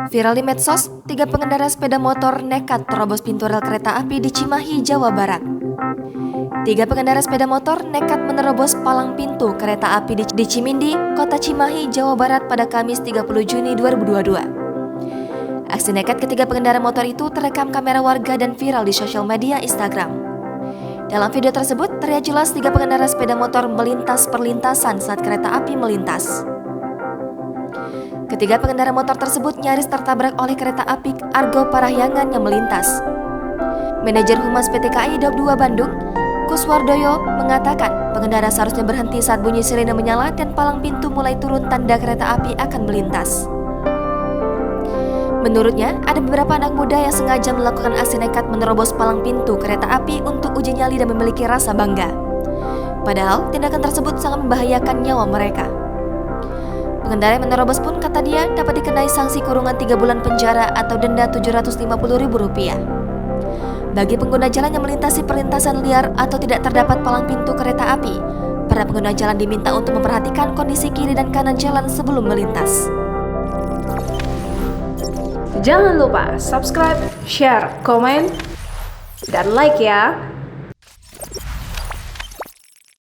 Viral di medsos, 3 pengendara sepeda motor nekat terobos pintu rel kereta api di Cimahi, Jawa Barat. 3 pengendara sepeda motor nekat menerobos palang pintu kereta api di Cimindi, Kota Cimahi, Jawa Barat pada Kamis 30 Juni 2022. Aksi nekat ketiga pengendara motor itu terekam kamera warga dan viral di sosial media Instagram. Dalam video tersebut, terlihat jelas 3 pengendara sepeda motor melintas perlintasan saat kereta api melintas. Ketiga pengendara motor tersebut nyaris tertabrak oleh kereta api Argo Parahyangan yang melintas. Manajer Humas PT KAI Daup 2 Bandung, Kuswardoyo, mengatakan pengendara seharusnya berhenti saat bunyi sirene menyala dan palang pintu mulai turun tanda kereta api akan melintas. Menurutnya, ada beberapa anak muda yang sengaja melakukan aksi nekat menerobos palang pintu kereta api untuk uji nyali dan memiliki rasa bangga. Padahal, tindakan tersebut sangat membahayakan nyawa mereka. Pengendara yang menerobos pun, kata dia, dapat dikenai sanksi kurungan 3 bulan penjara atau denda Rp750.000. Bagi pengguna jalan yang melintasi perlintasan liar atau tidak terdapat palang pintu kereta api, para pengguna jalan diminta untuk memperhatikan kondisi kiri dan kanan jalan sebelum melintas. Jangan lupa subscribe, share, komen, dan like ya!